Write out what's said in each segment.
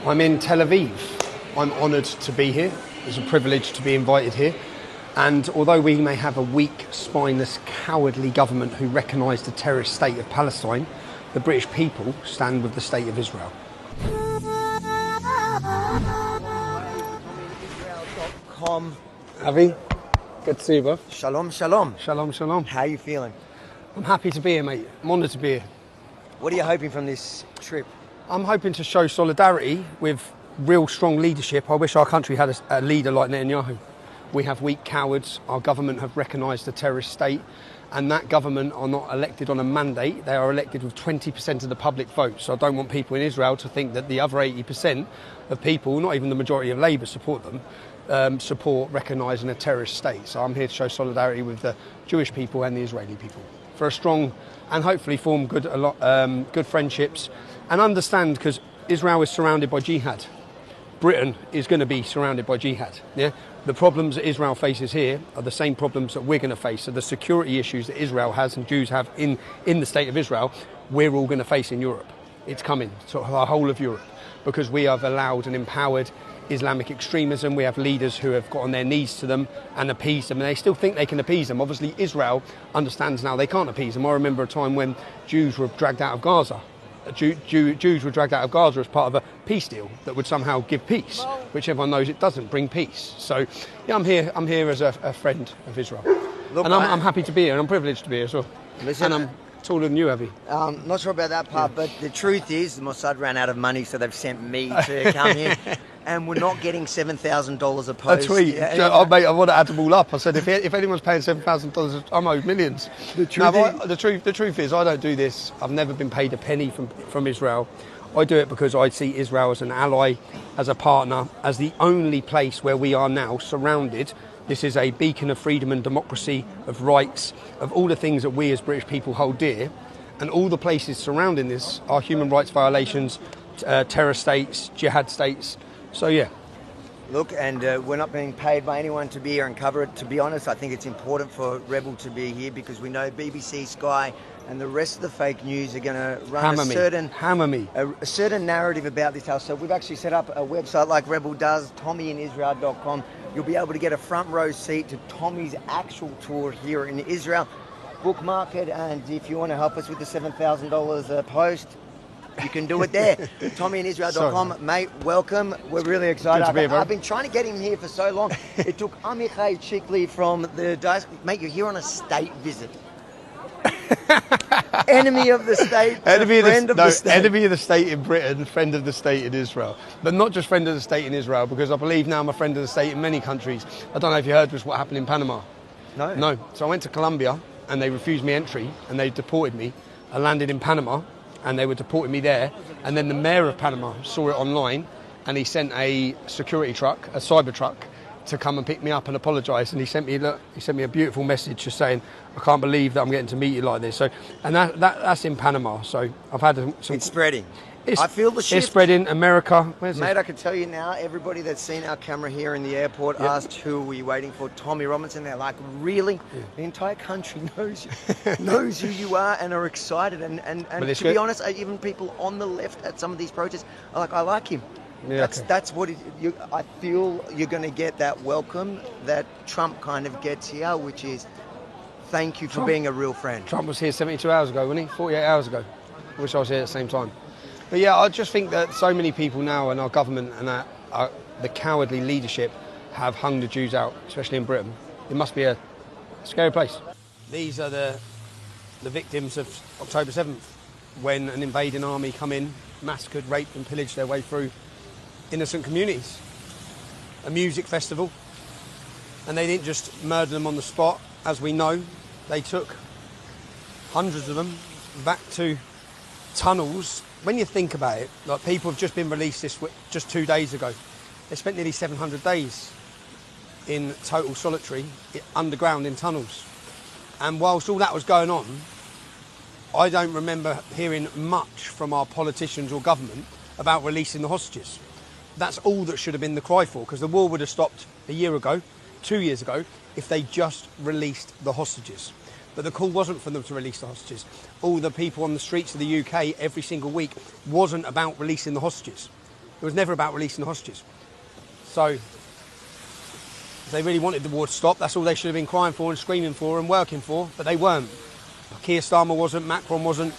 I'm in Tel Aviv. I'm honoured to be here. It's a privilege to be invited here. And although we may have a weak, spineless, cowardly government who recognise the terrorist state of Palestine, the British people stand with the state of Israel. Israel.com. Avi, good to see you, bro. Shalom, shalom. Shalom, shalom. How are you feeling? I'm happy to be here, mate. I'm honoured to be here. What are you hoping from this trip? I'm hoping to show solidarity with real strong leadership. I wish our country had a leader like Netanyahu. We have weak cowards. Our government have recognised the terrorist state, and that government are not elected on a mandate. They are elected with 20% of the public vote. So I don't want people in Israel to think that the other 80% of people, not even the majority of Labour support them, support recognising a terrorist state. So I'm here to show solidarity with the Jewish people and the Israeli people for a strong and hopefully form good friendships and understand, because Israel is surrounded by jihad. Britain is going to be surrounded by jihad. Yeah? The problems that Israel faces here are the same problems that we're going to face. So the security issues that Israel has and Jews have in the state of Israel, we're all going to face in Europe. It's coming, sort of the whole of Europe, because we have allowed and empowered Islamic extremism. We have leaders who have got on their knees to them and appeased them, and they still think they can appease them. Obviously, Israel understands now they can't appease them. I remember a time when Jews were dragged out of Gaza. Jews were dragged out of Gaza as part of a peace deal that would somehow give peace, which everyone knows it doesn't bring peace. So, yeah, I'm here as a friend of Israel. Look, and I'm happy to be here, and I'm privileged to be here as well. Listen, and I'm taller than you, Avi. Not sure about that part, but the truth is the Mossad ran out of money, so they've sent me to come here. And we're not getting $7,000 a post. A tweet. Yeah. Mate, I want to add them all up. I said, if anyone's paying $7,000, I'm owed millions. The truth is, I don't do this. I've never been paid a penny from Israel. I do it because I see Israel as an ally, as a partner, as the only place where we are now surrounded. This is a beacon of freedom and democracy, of rights, of all the things that we as British people hold dear. And all the places surrounding this are human rights violations, terror states, jihad states. So, yeah. Look, and we're not being paid by anyone to be here and cover it. To be honest, I think it's important for Rebel to be here because we know BBC, Sky, and the rest of the fake news are going to run a certain narrative about this house. So we've actually set up a website like Rebel does, TommyInIsrael.com. You'll be able to get a front row seat to Tommy's actual tour here in Israel. Bookmark it, and if you want to help us with the $7,000 a post, you can do it there. TommyInIsrael.com. Mate, welcome. We're really excited. I've been trying to get him here for so long. It took Amichai Chikli from the diocese. Mate, you're here on a state visit. Enemy of the state, friend of the state. Enemy of the state in Britain, friend of the state in Israel. But not just friend of the state in Israel, because I believe now I'm a friend of the state in many countries. I don't know if you heard what happened in Panama. No. So I went to Colombia and they refused me entry and they deported me. I landed in Panama and they were deporting me there. And then the mayor of Panama saw it online and he sent a security truck, a cyber truck, to come and pick me up and apologise. And he sent me a beautiful message just saying, I can't believe that I'm getting to meet you like this. So, and that's in Panama. So I've had some... It's spreading. I feel the shift. It's spreading. America. Mate, I can tell you now, everybody that's seen our camera here in the airport asked who were you waiting for, Tommy Robinson. They're like, really? Yeah. The entire country knows you, knows who you are and are excited. And to be honest, even people on the left at some of these protests are like, I like him. Yeah, that's what I feel you're going to get that welcome that Trump kind of gets here, which is thank you for being a real friend. Trump was here 72 hours ago, wasn't he? 48 hours ago. I wish I was here at the same time. But yeah, I just think that so many people now in our government and the cowardly leadership have hung the Jews out, especially in Britain. It must be a scary place. These are the victims of October 7th, when an invading army come in, massacred, raped and pillaged their way through innocent communities. A music festival. And they didn't just murder them on the spot, as we know. They took hundreds of them back to tunnels. When you think about it, like, people have just been released just 2 days ago. They spent nearly 700 days in total solitary, underground in tunnels. And whilst all that was going on, I don't remember hearing much from our politicians or government about releasing the hostages. That's all that should have been the cry for, because the war would have stopped a year ago, 2 years ago, if they just released the hostages. But the call wasn't for them to release the hostages. All the people on the streets of the UK every single week wasn't about releasing the hostages. It was never about releasing the hostages. So, if they really wanted the war to stop, that's all they should have been crying for and screaming for and working for, but they weren't. Keir Starmer wasn't, Macron wasn't.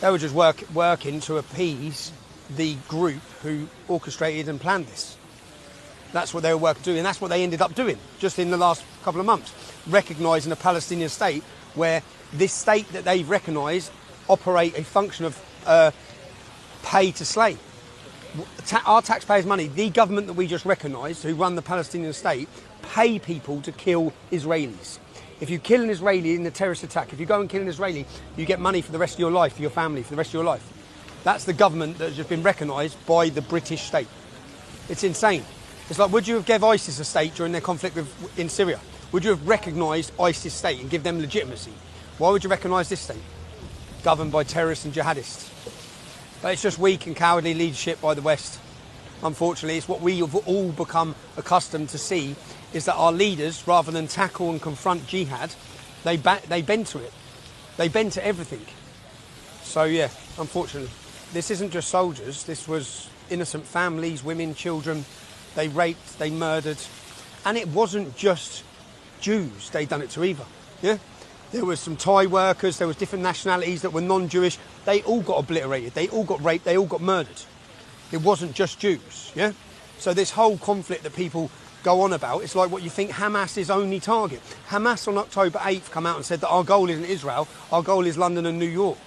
They were just working to appease the group who orchestrated and planned this. That's what they were working to do, and that's what they ended up doing just in the last couple of months, recognising a Palestinian state where this state that they've recognised operate a function of pay to slay. Our taxpayers' money, the government that we just recognised, who run the Palestinian state, pay people to kill Israelis. If you kill an Israeli in a terrorist attack, if you go and kill an Israeli, you get money for the rest of your life, for your family, for the rest of your life. That's the government that has just been recognised by the British state. It's insane. It's like, would you have given ISIS a state during their conflict in Syria? Would you have recognised ISIS state and give them legitimacy? Why would you recognise this state? Governed by terrorists and jihadists. But it's just weak and cowardly leadership by the West. Unfortunately, it's what we have all become accustomed to see, is that our leaders, rather than tackle and confront jihad, they bend to it. They bend to everything. So yeah, unfortunately, this isn't just soldiers. This was innocent families, women, children. They raped, they murdered. And it wasn't just Jews they'd done it to either. Yeah? There was some Thai workers, there was different nationalities that were non-Jewish. They all got obliterated, they all got raped, they all got murdered. It wasn't just Jews, yeah? So this whole conflict that people go on about, it's like what you think Hamas' only target. Hamas on October 8th come out and said that our goal isn't Israel, our goal is London and New York.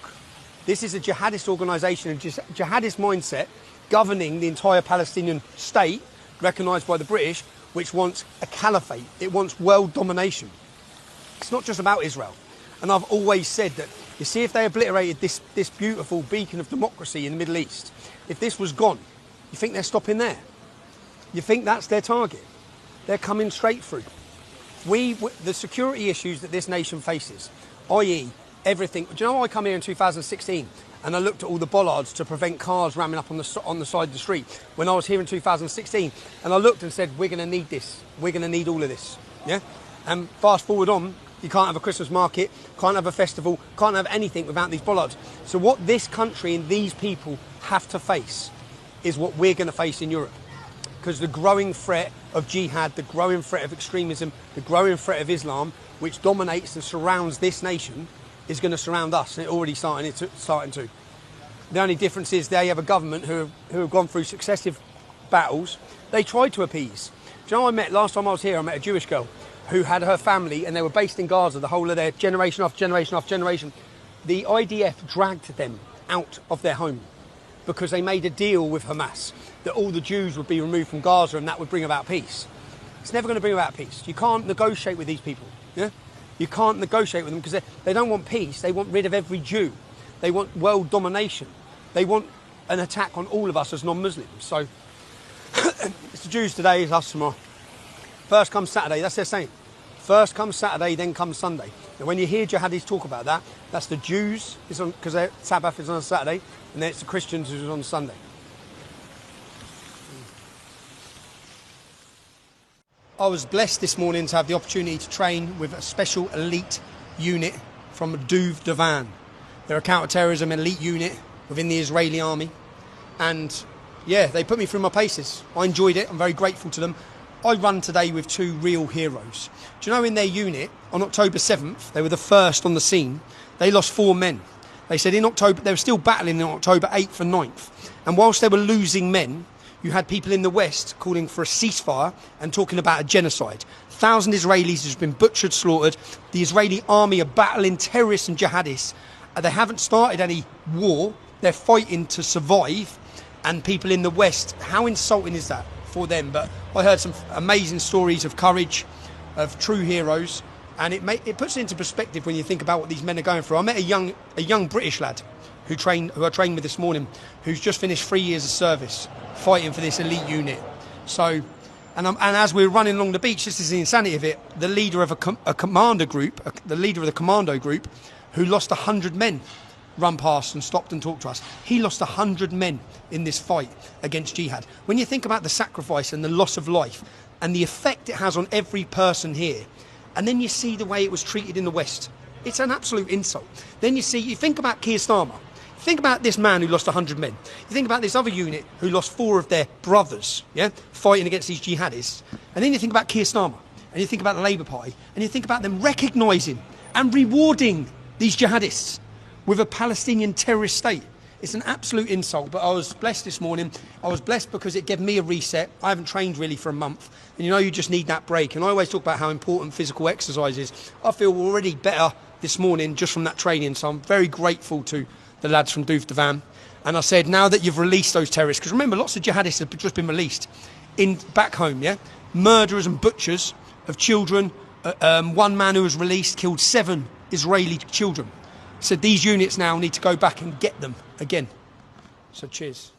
This is a jihadist organisation, a jihadist mindset governing the entire Palestinian state, recognised by the British, which wants a caliphate. It wants world domination. It's not just about Israel. And I've always said that, you see, if they obliterated this beautiful beacon of democracy in the Middle East, if this was gone, you think they're stopping there? You think that's their target? They're coming straight through. The security issues that this nation faces, i.e. everything. Do you know, I come here in 2016 and I looked at all the bollards to prevent cars ramming up on the side of the street when I was here in 2016, and I looked and said, we're going to need this. We're going to need all of this. Yeah? And fast forward on, you can't have a Christmas market, can't have a festival, can't have anything without these bollards. So what this country and these people have to face is what we're going to face in Europe. Because the growing threat of jihad, the growing threat of extremism, the growing threat of Islam, which dominates and surrounds this nation, is going to surround us, and it's already starting to. The only difference is they have a government who have gone through successive battles. They tried to appease. Do you know, last time I was here, I met a Jewish girl who had her family, and they were based in Gaza the whole of their generation after generation after generation. The IDF dragged them out of their home because they made a deal with Hamas that all the Jews would be removed from Gaza and that would bring about peace. It's never going to bring about peace. You can't negotiate with these people. Yeah? You can't negotiate with them because they don't want peace. They want rid of every Jew. They want world domination. They want an attack on all of us as non-Muslims. So it's the Jews today, it's us tomorrow. First comes Saturday, that's their saying. First comes Saturday, then comes Sunday. And when you hear jihadis talk about that, that's the Jews, because their Sabbath is on a Saturday, and then it's the Christians who's on Sunday. I was blessed this morning to have the opportunity to train with a special elite unit from Duv Davan. They're a counter-terrorism elite unit within the Israeli army. And yeah, they put me through my paces. I enjoyed it. I'm very grateful to them. I run today with two real heroes. Do you know, in their unit, on October 7th, they were the first on the scene. They lost 4 men. They said in October, they were still battling on October 8th and 9th. And whilst they were losing men, you had people in the West calling for a ceasefire and talking about a genocide. 1,000 Israelis have been butchered, slaughtered. The Israeli army are battling terrorists and jihadists. They haven't started any war. They're fighting to survive. And people in the West, how insulting is that for them? But I heard some amazing stories of courage, of true heroes. And it puts it into perspective when you think about what these men are going through. I met a young British lad who I trained with this morning, who's just finished 3 years of service, fighting for this elite unit. So, and as we're running along the beach, this is the insanity of it. The leader of a commando group, the leader of the commando group, who lost 100 men, run past and stopped and talked to us. He lost 100 men in this fight against jihad. When you think about the sacrifice and the loss of life and the effect it has on every person here, and then you see the way it was treated in the West, it's an absolute insult. Then you think about Keir Starmer. Think about this man who lost 100 men. You think about this other unit who lost 4 of their brothers, yeah, fighting against these jihadists. And then you think about Keir Starmer, and you think about the Labour Party, and you think about them recognising and rewarding these jihadists with a Palestinian terrorist state. It's an absolute insult, but I was blessed this morning. I was blessed because it gave me a reset. I haven't trained really for a month, and you know you just need that break. And I always talk about how important physical exercise is. I feel already better this morning just from that training, so I'm very grateful to the lads from Doof Devan. And I said, now that you've released those terrorists, because remember, lots of jihadists have just been released back home, yeah? Murderers and butchers of children. One man who was released killed 7 Israeli children. So these units now need to go back and get them again. So cheers.